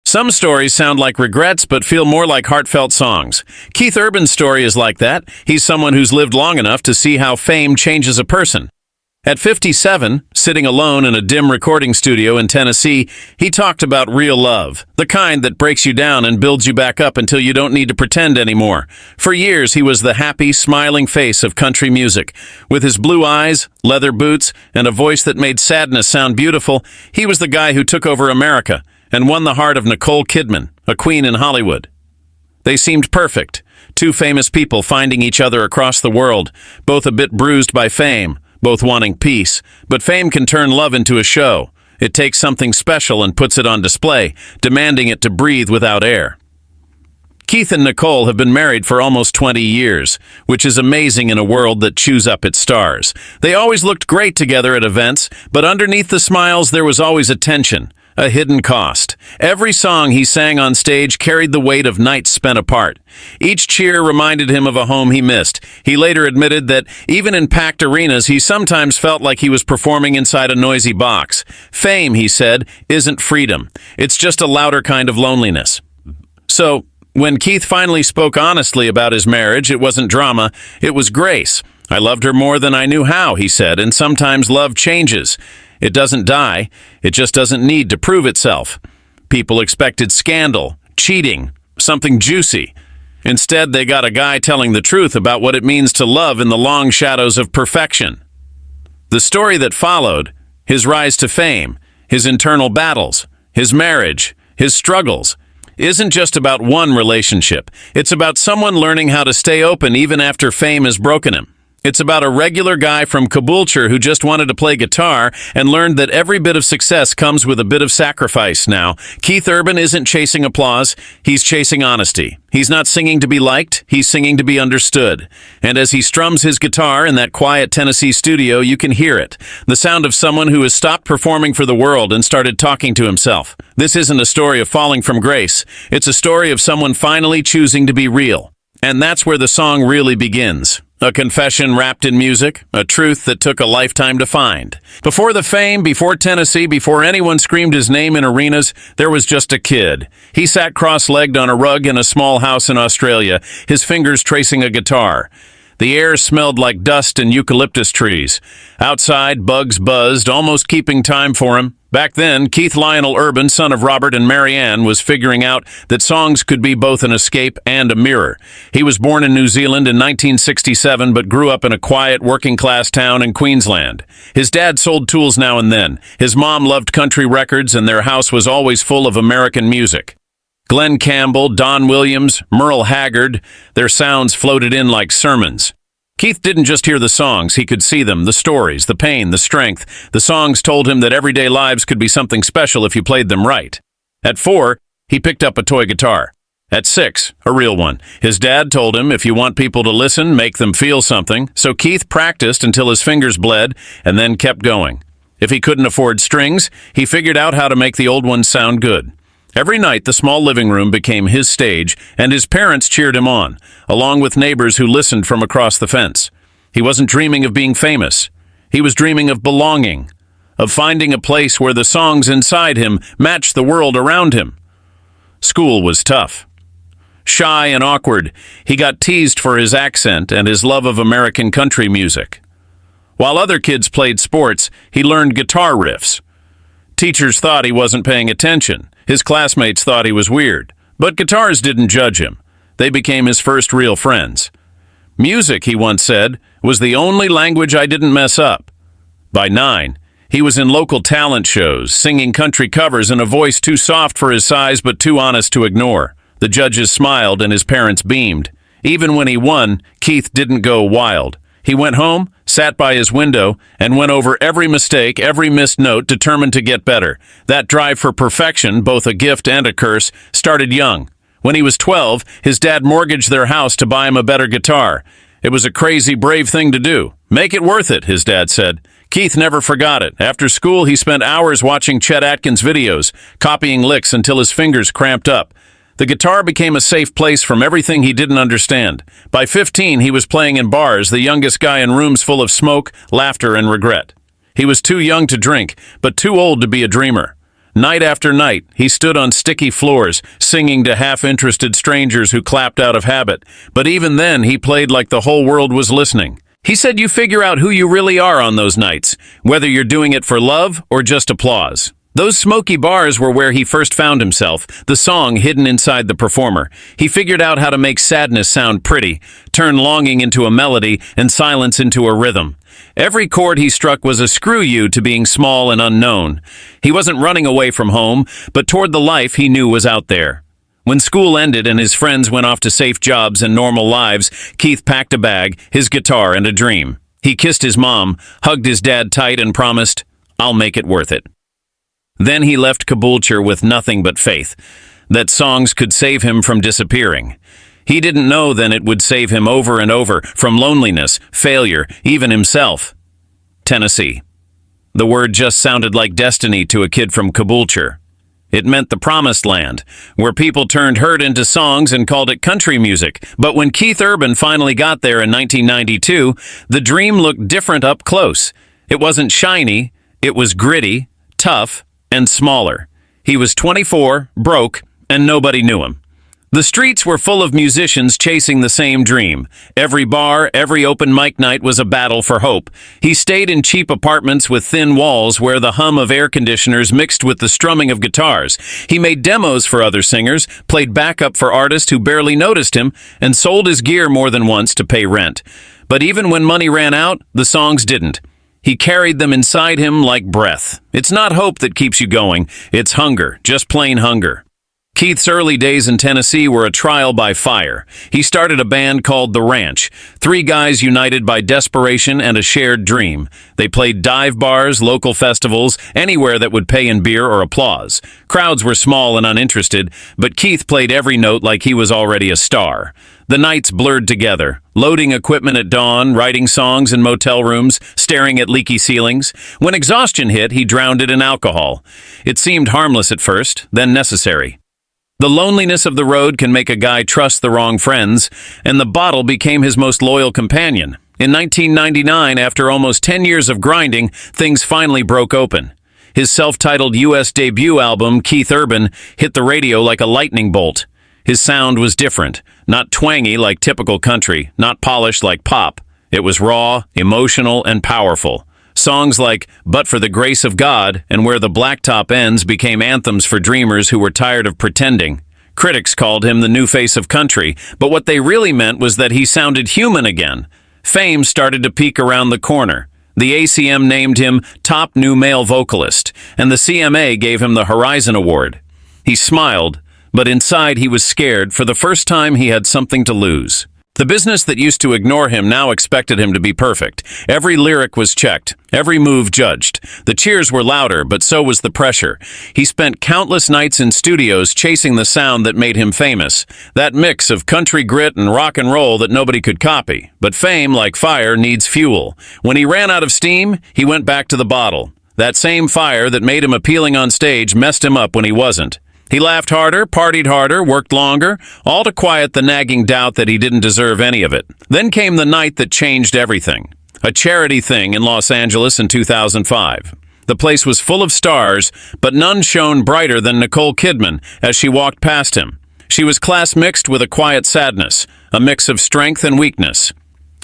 Some stories sound like regrets but feel more like heartfelt songs. Keith Urban's story is like that. He's someone who's lived long enough to see how fame changes a person. At 57, sitting alone in a dim recording studio in Tennessee, he talked about real love, the kind that breaks you down and builds you back up until you don't need to pretend anymore. For years, he was the happy, smiling face of country music. With his blue eyes, leather boots, and a voice that made sadness sound beautiful, he was the guy who took over America and won the heart of Nicole Kidman, a queen in Hollywood. They seemed perfect, two famous people finding each other across the world, both a bit bruised by fame, both wanting peace. But fame can turn love into a show. It takes something special and puts it on display, demanding it to breathe without air. Keith and Nicole have been married for almost 20 years, which is amazing in a world that chews up its stars. They always looked great together at events, but underneath the smiles there was always a tension, a hidden cost. Every song he sang on stage carried the weight of nights spent apart. Each cheer reminded him of a home he missed. He later admitted that even in packed arenas, he sometimes felt like he was performing inside a noisy box. Fame, he said, isn't freedom. It's just a louder kind of loneliness. So, when Keith finally spoke honestly about his marriage, it wasn't drama, it was grace. I loved her more than I knew how, he said, and sometimes love changes. It doesn't die, it just doesn't need to prove itself. People expected scandal, cheating, something juicy. Instead, they got a guy telling the truth about what it means to love in the long shadows of perfection. The story that followed, his rise to fame, his internal battles, his marriage, his struggles, isn't just about one relationship. It's about someone learning how to stay open even after fame has broken him. It's about a regular guy from Caboolture who just wanted to play guitar and learned that every bit of success comes with a bit of sacrifice now. Keith Urban isn't chasing applause, he's chasing honesty. He's not singing to be liked, he's singing to be understood. And as he strums his guitar in that quiet Tennessee studio, you can hear it. The sound of someone who has stopped performing for the world and started talking to himself. This isn't a story of falling from grace. It's a story of someone finally choosing to be real. And that's where the song really begins. A confession wrapped in music, a truth that took a lifetime to find. Before the fame, before Tennessee, before anyone screamed his name in arenas, there was just a kid. He sat cross-legged on a rug in a small house in Australia, his fingers tracing a guitar. The air smelled like dust and eucalyptus trees. Outside, bugs buzzed, almost keeping time for him. Back then, Keith Lionel Urban, son of Robert and Mary Ann, was figuring out that songs could be both an escape and a mirror. He was born in New Zealand in 1967, but grew up in a quiet, working-class town in Queensland. His dad sold tools now and then. His mom loved country records, and their house was always full of American music. Glenn Campbell, Don Williams, Merle Haggard, their sounds floated in like sermons. Keith didn't just hear the songs, he could see them, the stories, the pain, the strength. The songs told him that everyday lives could be something special if you played them right. At 4, he picked up a toy guitar. At 6, a real one. His dad told him if you want people to listen, make them feel something. So Keith practiced until his fingers bled and then kept going. If he couldn't afford strings, he figured out how to make the old ones sound good. Every night, the small living room became his stage, and his parents cheered him on, along with neighbors who listened from across the fence. He wasn't dreaming of being famous. He was dreaming of belonging, of finding a place where the songs inside him matched the world around him. School was tough. Shy and awkward, he got teased for his accent and his love of American country music. While other kids played sports, he learned guitar riffs. Teachers thought he wasn't paying attention. His classmates thought he was weird. But guitars didn't judge him. They became his first real friends. Music, he once said, was the only language I didn't mess up. By 9, he was in local talent shows, singing country covers in a voice too soft for his size but too honest to ignore. The judges smiled and his parents beamed. Even when he won, Keith didn't go wild. He went home, sat by his window, and went over every mistake, every missed note, determined to get better. That drive for perfection, both a gift and a curse, started young. When he was 12, his dad mortgaged their house to buy him a better guitar. It was a crazy, brave thing to do. Make it worth it, his dad said. Keith never forgot it. After school, he spent hours watching Chet Atkins videos, copying licks until his fingers cramped up. The guitar became a safe place from everything he didn't understand. By 15, he was playing in bars, the youngest guy in rooms full of smoke, laughter, and regret. He was too young to drink, but too old to be a dreamer. Night after night, he stood on sticky floors, singing to half-interested strangers who clapped out of habit. But even then, he played like the whole world was listening. He said you figure out who you really are on those nights, whether you're doing it for love or just applause. Those smoky bars were where he first found himself, the song hidden inside the performer. He figured out how to make sadness sound pretty, turn longing into a melody, and silence into a rhythm. Every chord he struck was a screw you to being small and unknown. He wasn't running away from home, but toward the life he knew was out there. When school ended and his friends went off to safe jobs and normal lives, Keith packed a bag, his guitar, and a dream. He kissed his mom, hugged his dad tight, and promised, "I'll make it worth it." Then he left Caboolture with nothing but faith that songs could save him from disappearing. He didn't know then it would save him over and over from loneliness, failure, even himself. Tennessee. The word just sounded like destiny to a kid from Caboolture. It meant the promised land, where people turned hurt into songs and called it country music. But when Keith Urban finally got there in 1992, the dream looked different up close. It wasn't shiny, it was gritty, tough, and smaller. He was 24, broke, and nobody knew him. The streets were full of musicians chasing the same dream. Every bar, every open mic night was a battle for hope. He stayed in cheap apartments with thin walls where the hum of air conditioners mixed with the strumming of guitars. He made demos for other singers, played backup for artists who barely noticed him, and sold his gear more than once to pay rent. But even when money ran out, the songs didn't. He carried them inside him like breath. It's not hope that keeps you going, it's hunger, just plain hunger. Keith's early days in Tennessee were a trial by fire. He started a band called The Ranch, three guys united by desperation and a shared dream. They played dive bars, local festivals, anywhere that would pay in beer or applause. Crowds were small and uninterested, but Keith played every note like he was already a star. The nights blurred together, loading equipment at dawn, writing songs in motel rooms, staring at leaky ceilings. When exhaustion hit, he drowned it in alcohol. It seemed harmless at first, then necessary. The loneliness of the road can make a guy trust the wrong friends, and the bottle became his most loyal companion. In 1999, after almost 10 years of grinding, things finally broke open. His self-titled U.S. debut album, Keith Urban, hit the radio like a lightning bolt. His sound was different, not twangy like typical country, not polished like pop. It was raw, emotional, and powerful. Songs like But for the Grace of God and Where the Blacktop Ends became anthems for dreamers who were tired of pretending. Critics called him the new face of country, but what they really meant was that he sounded human again. Fame started to peek around the corner. The ACM named him Top New Male Vocalist, and the CMA gave him the Horizon Award. He smiled, but inside he was scared. For the first time he had something to lose. The business that used to ignore him now expected him to be perfect. Every lyric was checked, every move judged. The cheers were louder, but so was the pressure. He spent countless nights in studios chasing the sound that made him famous, that mix of country grit and rock and roll that nobody could copy. But fame, like fire, needs fuel. When he ran out of steam, he went back to the bottle. That same fire that made him appealing on stage messed him up when he wasn't. He laughed harder, partied harder, worked longer, all to quiet the nagging doubt that he didn't deserve any of it. Then came the night that changed everything. A charity thing in Los Angeles in 2005. The place was full of stars, but none shone brighter than Nicole Kidman as she walked past him. She was class mixed with a quiet sadness, a mix of strength and weakness.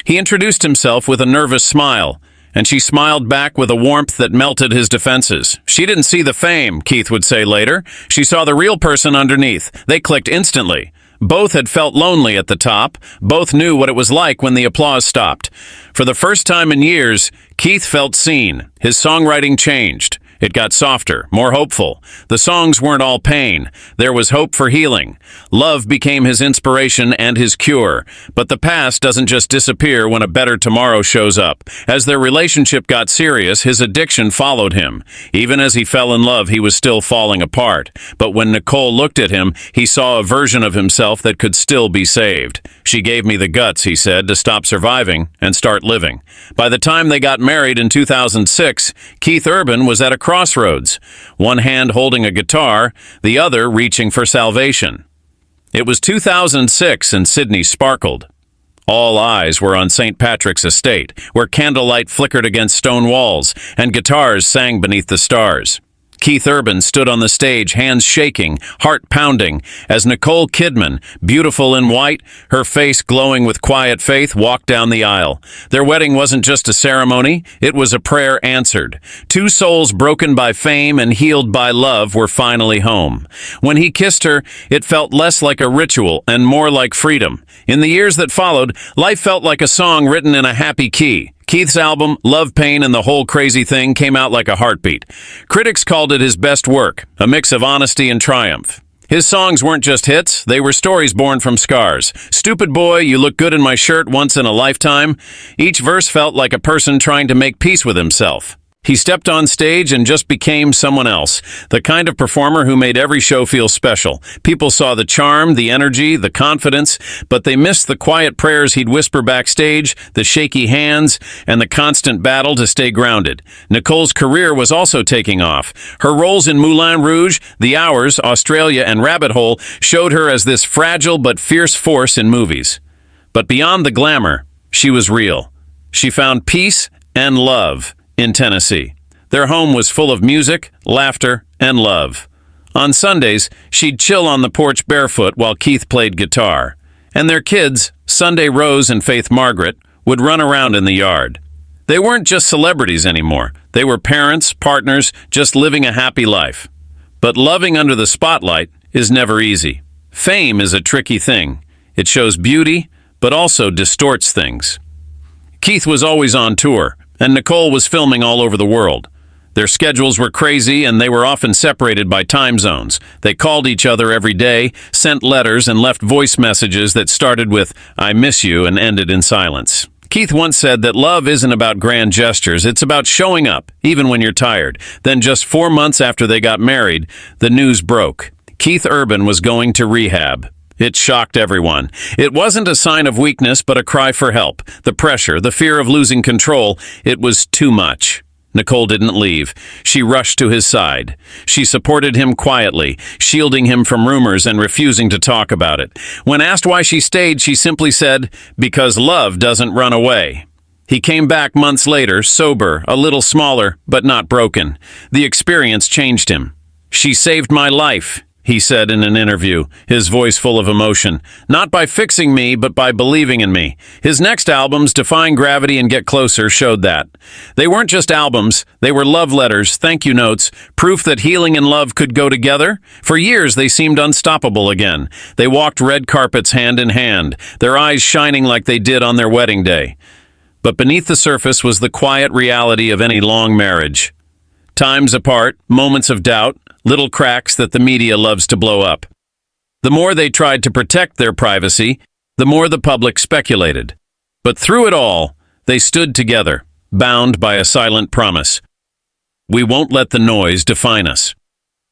He introduced himself with a nervous smile, and she smiled back with a warmth that melted his defenses. She didn't see the fame, Keith would say later. She saw the real person underneath. They clicked instantly. Both had felt lonely at the top. Both knew what it was like when the applause stopped. For the first time in years, Keith felt seen. His songwriting changed. It got softer, more hopeful. The songs weren't all pain. There was hope for healing. Love became his inspiration and his cure. But the past doesn't just disappear when a better tomorrow shows up. As their relationship got serious, his addiction followed him. Even as he fell in love, he was still falling apart. But when Nicole looked at him, he saw a version of himself that could still be saved. She gave me the guts, he said, to stop surviving and start living. By the time they got married in 2006, Keith Urban was at a crossroads, one hand holding a guitar, the other reaching for salvation. It was 2006 and Sydney sparkled. All eyes were on St. Patrick's Estate, where candlelight flickered against stone walls and guitars sang beneath the stars. Keith Urban stood on the stage, hands shaking, heart pounding, as Nicole Kidman, beautiful in white, her face glowing with quiet faith, walked down the aisle. Their wedding wasn't just a ceremony, it was a prayer answered. Two souls broken by fame and healed by love were finally home. When he kissed her, it felt less like a ritual and more like freedom. In the years that followed, life felt like a song written in a happy key. Keith's album, Love, Pain, and the Whole Crazy Thing, came out like a heartbeat. Critics called it his best work, a mix of honesty and triumph. His songs weren't just hits, they were stories born from scars. Stupid boy, you look good in my shirt once in a lifetime. Each verse felt like a person trying to make peace with himself. He stepped on stage and just became someone else, the kind of performer who made every show feel special. People saw the charm, the energy, the confidence, but they missed the quiet prayers he'd whisper backstage, the shaky hands, and the constant battle to stay grounded. Nicole's career was also taking off. Her roles in Moulin Rouge, The Hours, Australia, and Rabbit Hole showed her as this fragile but fierce force in movies. But beyond the glamour, she was real. She found peace and love in Tennessee. Their home was full of music, laughter, and love. On Sundays, she'd chill on the porch barefoot while Keith played guitar. And their kids, Sunday Rose and Faith Margaret, would run around in the yard. They weren't just celebrities anymore. They were parents, partners, just living a happy life. But loving under the spotlight is never easy. Fame is a tricky thing. It shows beauty, but also distorts things. Keith was always on tour, and Nicole was filming all over the world. Their schedules were crazy, and they were often separated by time zones. They called each other every day, sent letters, and left voice messages that started with, "I miss you," and ended in silence. Keith once said that love isn't about grand gestures, it's about showing up, even when you're tired. Then just 4 months after they got married, the news broke. Keith Urban was going to rehab. It shocked everyone. It wasn't a sign of weakness, but a cry for help. The pressure, the fear of losing control, it was too much. Nicole didn't leave. She rushed to his side. She supported him quietly, shielding him from rumors and refusing to talk about it. When asked why she stayed, she simply said, "Because love doesn't run away." He came back months later, sober, a little smaller, but not broken. The experience changed him. "She saved my life," he said in an interview, his voice full of emotion. "Not by fixing me, but by believing in me." His next albums, Defying Gravity and Get Closer, showed that. They weren't just albums, they were love letters, thank you notes, proof that healing and love could go together. For years, they seemed unstoppable again. They walked red carpets hand in hand, their eyes shining like they did on their wedding day. But beneath the surface was the quiet reality of any long marriage. Times apart, moments of doubt, little cracks that the media loves to blow up. The more they tried to protect their privacy, the more the public speculated. But through it all, they stood together, bound by a silent promise. We won't let the noise define us.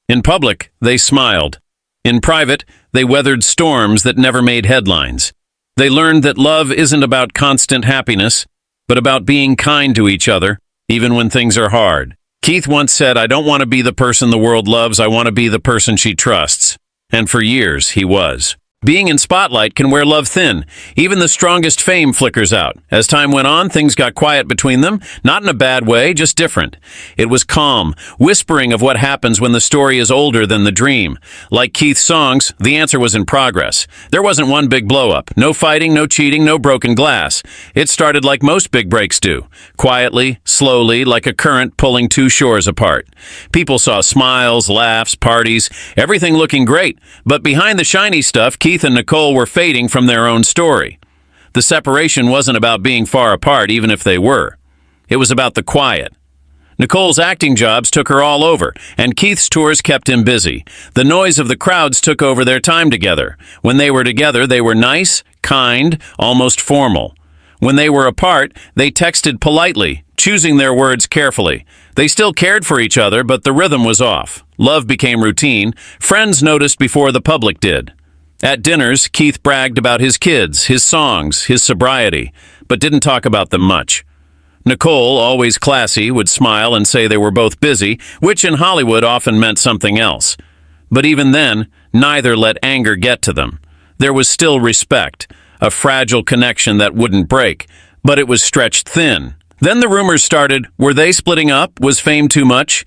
In public, they smiled. In private, they weathered storms that never made headlines. They learned that love isn't about constant happiness, but about being kind to each other, even when things are hard. Keith once said, "I don't want to be the person the world loves, I want to be the person she trusts." And for years, he was. Being in spotlight can wear love thin. Even the strongest fame flickers out. As time went on, things got quiet between them, not in a bad way, just different. It was calm, whispering of what happens when the story is older than the dream. Like Keith's songs, the answer was in progress. There wasn't one big blow-up. No fighting, no cheating, no broken glass. It started like most big breaks do. Quietly, slowly, like a current pulling two shores apart. People saw smiles, laughs, parties, everything looking great. But behind the shiny stuff, Keith and Nicole were fading from their own story. The separation wasn't about being far apart, even if they were. It was about the quiet. Nicole's acting jobs took her all over, and Keith's tours kept him busy. The noise of the crowds took over their time together. When they were together, they were nice, kind, almost formal. When they were apart, they texted politely, choosing their words carefully. They still cared for each other, but the rhythm was off. Love became routine. Friends noticed before the public did. At dinners, Keith bragged about his kids, his songs, his sobriety, but didn't talk about them much. Nicole, always classy, would smile and say they were both busy, which in Hollywood often meant something else. But even then, neither let anger get to them. There was still respect, a fragile connection that wouldn't break, but it was stretched thin. Then the rumors started. Were they splitting up? Was fame too much?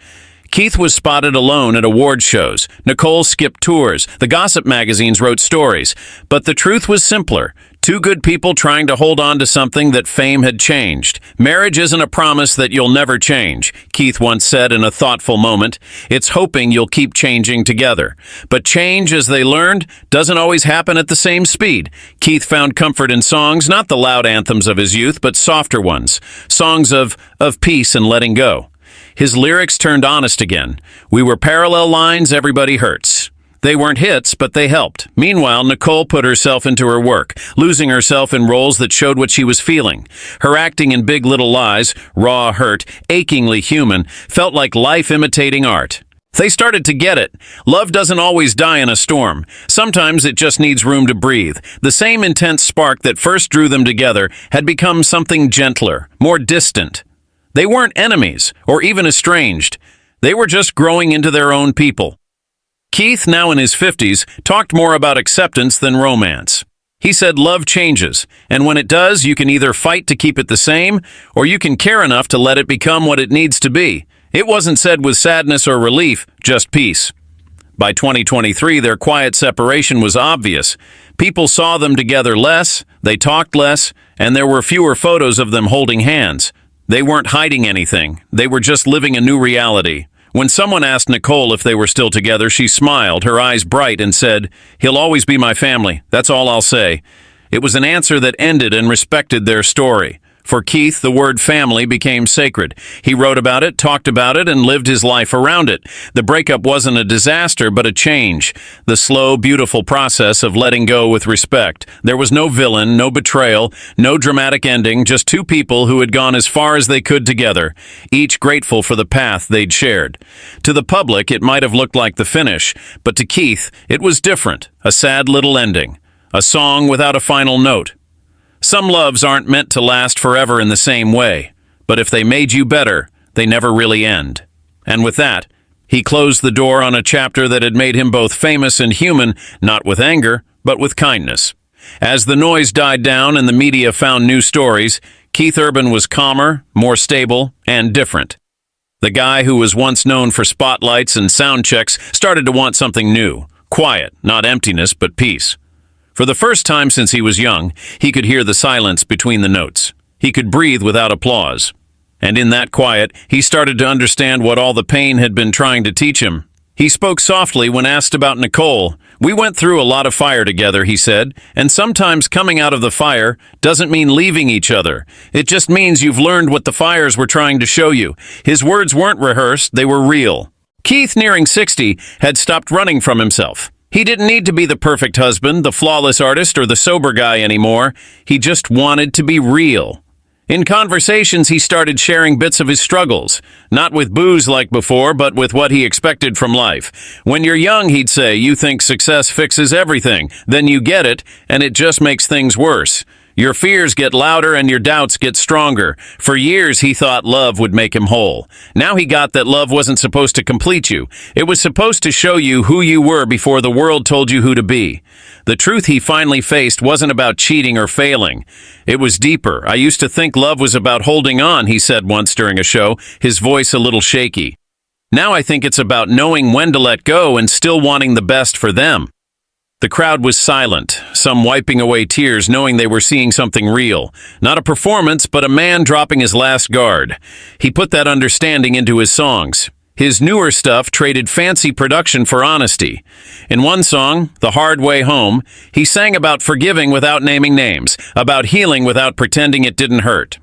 Keith was spotted alone at award shows. Nicole skipped tours. The gossip magazines wrote stories. But the truth was simpler. Two good people trying to hold on to something that fame had changed. Marriage isn't a promise that you'll never change, Keith once said in a thoughtful moment. It's hoping you'll keep changing together. But change, as they learned, doesn't always happen at the same speed. Keith found comfort in songs, not the loud anthems of his youth, but softer ones. Songs of peace and letting go. His lyrics turned honest again. We were parallel lines, everybody hurts. They weren't hits, but they helped. Meanwhile, Nicole put herself into her work, losing herself in roles that showed what she was feeling. Her acting in Big Little Lies, raw, hurt, achingly human, felt like life imitating art. They started to get it. Love doesn't always die in a storm. Sometimes it just needs room to breathe. The same intense spark that first drew them together had become something gentler, more distant. They weren't enemies, or even estranged. They were just growing into their own people. Keith, now in his 50s, talked more about acceptance than romance. He said love changes, and when it does, you can either fight to keep it the same, or you can care enough to let it become what it needs to be. It wasn't said with sadness or relief, just peace. By 2023, their quiet separation was obvious. People saw them together less, they talked less, and there were fewer photos of them holding hands. They weren't hiding anything. They were just living a new reality. When someone asked Nicole if they were still together, she smiled, her eyes bright, and said, "He'll always be my family. That's all I'll say." It was an answer that ended and respected their story. For Keith, the word family became sacred. He wrote about it, talked about it, and lived his life around it. The breakup wasn't a disaster, but a change. The slow, beautiful process of letting go with respect. There was no villain, no betrayal, no dramatic ending, just two people who had gone as far as they could together, each grateful for the path they'd shared. To the public, it might have looked like the finish, but to Keith, it was different, a sad little ending. A song without a final note. Some loves aren't meant to last forever in the same way, but if they made you better, they never really end. And with that, he closed the door on a chapter that had made him both famous and human, not with anger, but with kindness. As the noise died down and the media found new stories, Keith Urban was calmer, more stable, and different. The guy who was once known for spotlights and sound checks started to want something new. Quiet, not emptiness, but peace. For the first time since he was young, he could hear the silence between the notes. He could breathe without applause. And in that quiet, he started to understand what all the pain had been trying to teach him. He spoke softly when asked about Nicole. "We went through a lot of fire together," he said, "and sometimes coming out of the fire doesn't mean leaving each other. It just means you've learned what the fires were trying to show you." His words weren't rehearsed, they were real. Keith, nearing 60, had stopped running from himself. He didn't need to be the perfect husband, the flawless artist, or the sober guy anymore. He just wanted to be real. In conversations, he started sharing bits of his struggles, not with booze like before, but with what he expected from life. When you're young, he'd say, you think success fixes everything. Then you get it, and it just makes things worse. Your fears get louder and your doubts get stronger. For years, he thought love would make him whole. Now he got that love wasn't supposed to complete you. It was supposed to show you who you were before the world told you who to be. The truth he finally faced wasn't about cheating or failing. It was deeper. "I used to think love was about holding on," he said once during a show, his voice a little shaky. "Now I think it's about knowing when to let go and still wanting the best for them." The crowd was silent, some wiping away tears knowing they were seeing something real. Not a performance, but a man dropping his last guard. He put that understanding into his songs. His newer stuff traded fancy production for honesty. In one song, The Hard Way Home, he sang about forgiving without naming names, about healing without pretending it didn't hurt.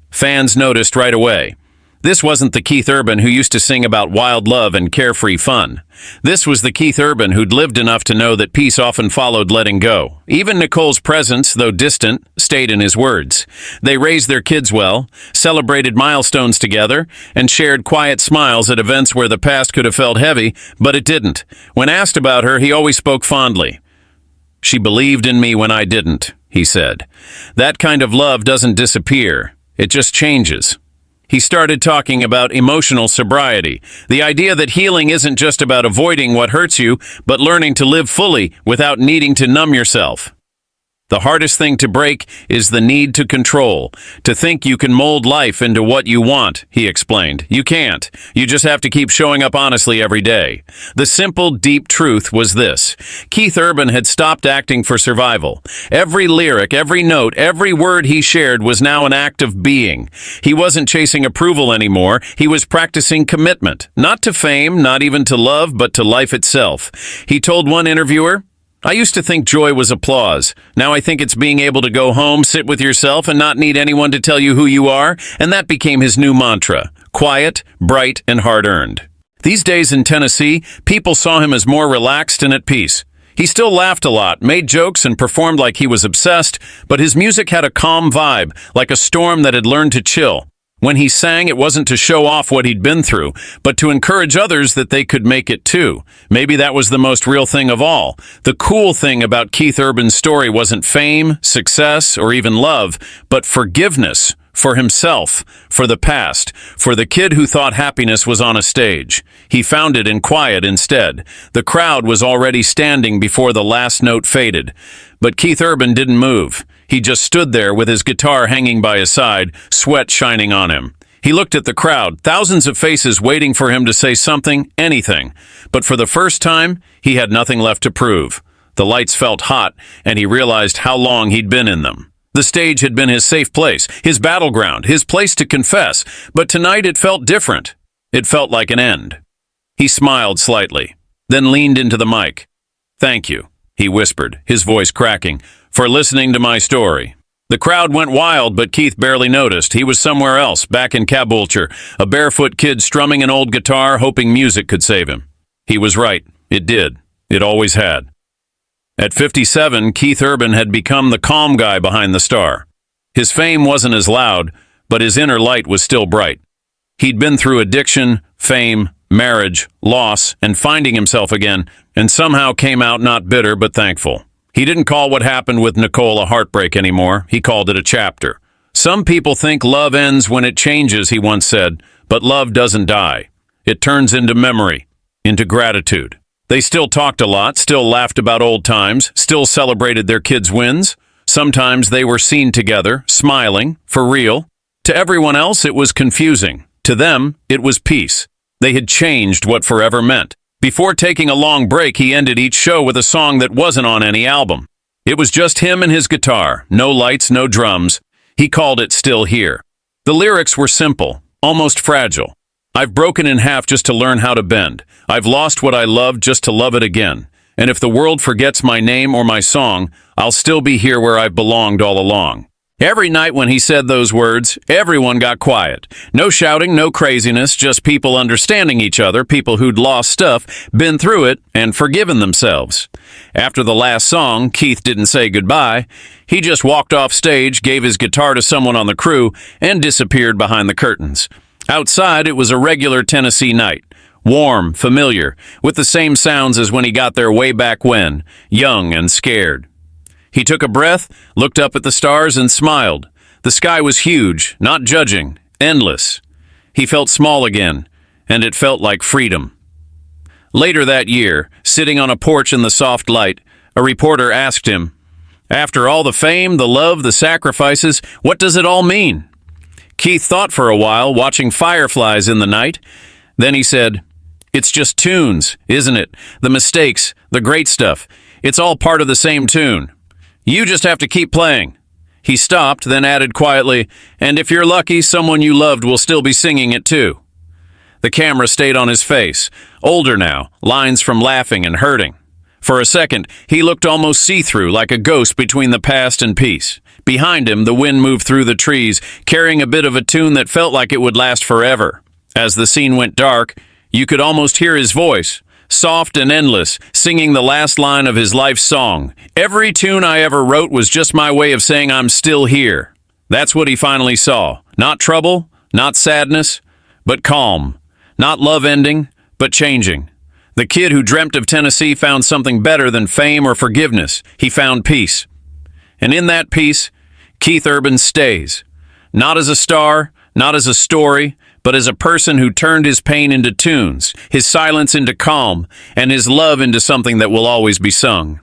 Fans noticed right away. This wasn't the Keith Urban who used to sing about wild love and carefree fun. This was the Keith Urban who'd lived enough to know that peace often followed letting go. Even Nicole's presence, though distant, stayed in his words. They raised their kids well, celebrated milestones together, and shared quiet smiles at events where the past could have felt heavy, but it didn't. When asked about her, he always spoke fondly. "She believed in me when I didn't," he said. That kind of love doesn't disappear. It just changes. He started talking about emotional sobriety, the idea that healing isn't just about avoiding what hurts you, but learning to live fully without needing to numb yourself. The hardest thing to break is the need to control, to think you can mold life into what you want, he explained. You can't. You just have to keep showing up honestly every day. The simple, deep truth was this. Keith Urban had stopped acting for survival. Every lyric, every note, every word he shared was now an act of being. He wasn't chasing approval anymore. He was practicing commitment, not to fame, not even to love, but to life itself. He told one interviewer, "I used to think joy was applause. Now I think it's being able to go home, sit with yourself, and not need anyone to tell you who you are," and that became his new mantra. Quiet, bright, and hard-earned. These days in Tennessee, people saw him as more relaxed and at peace. He still laughed a lot, made jokes, and performed like he was obsessed, but his music had a calm vibe, like a storm that had learned to chill. When he sang, it wasn't to show off what he'd been through, but to encourage others that they could make it too. Maybe that was the most real thing of all. The cool thing about Keith Urban's story wasn't fame, success, or even love, but forgiveness for himself, for the past, for the kid who thought happiness was on a stage. He found it in quiet instead. The crowd was already standing before the last note faded. But Keith Urban didn't move. He just stood there with his guitar hanging by his side, sweat shining on him. He looked at the crowd, thousands of faces waiting for him to say something, anything. But for the first time, he had nothing left to prove. The lights felt hot, and he realized how long he'd been in them. The stage had been his safe place, his battleground, his place to confess, but tonight it felt different. It felt like an end. He smiled slightly, then leaned into the mic. "Thank you," he whispered, his voice cracking, "for listening to my story." The crowd went wild, but Keith barely noticed. He was somewhere else, back in Caboolture, a barefoot kid strumming an old guitar, hoping music could save him. He was right. It did. It always had. At 57, Keith Urban had become the calm guy behind the star. His fame wasn't as loud, but his inner light was still bright. He'd been through addiction, fame, marriage, loss, and finding himself again, and somehow came out not bitter but thankful. He didn't call what happened with Nicole a heartbreak anymore. He called it a chapter. "Some people think love ends when it changes," he once said, "but love doesn't die. It turns into memory, into gratitude." They still talked a lot, still laughed about old times, still celebrated their kids' wins. Sometimes they were seen together, smiling, for real. To everyone else, it was confusing. To them, it was peace. They had changed what forever meant. Before taking a long break, he ended each show with a song that wasn't on any album. It was just him and his guitar, no lights, no drums. He called it Still Here. The lyrics were simple, almost fragile. "I've broken in half just to learn how to bend. I've lost what I loved just to love it again. And if the world forgets my name or my song, I'll still be here where I've belonged all along." Every night when he said those words, everyone got quiet. No shouting, no craziness, just people understanding each other, people who'd lost stuff, been through it, and forgiven themselves. After the last song, Keith didn't say goodbye. He just walked off stage, gave his guitar to someone on the crew, and disappeared behind the curtains. Outside, it was a regular Tennessee night. Warm, familiar, with the same sounds as when he got there way back when, young and scared. He took a breath, looked up at the stars, and smiled. The sky was huge, not judging, endless. He felt small again, and it felt like freedom. Later that year, sitting on a porch in the soft light, a reporter asked him, "After all the fame, the love, the sacrifices, what does it all mean?" Keith thought for a while, watching fireflies in the night. Then he said, "It's just tunes, isn't it? The mistakes, the great stuff. It's all part of the same tune. You just have to keep playing." He stopped, then added quietly, "And if you're lucky, someone you loved will still be singing it too." The camera stayed on his face, older now, lines from laughing and hurting. For a second, he looked almost see-through, like a ghost between the past and peace. Behind him, the wind moved through the trees, carrying a bit of a tune that felt like it would last forever. As the scene went dark, you could almost hear his voice, soft and endless, singing the last line of his life's song. "Every tune I ever wrote was just my way of saying I'm still here." That's what he finally saw. Not trouble, not sadness, but calm. Not love ending, but changing. The kid who dreamt of Tennessee found something better than fame or forgiveness. He found peace. And in that peace, Keith Urban stays. Not as a star, not as a story, but as a person who turned his pain into tunes, his silence into calm, and his love into something that will always be sung.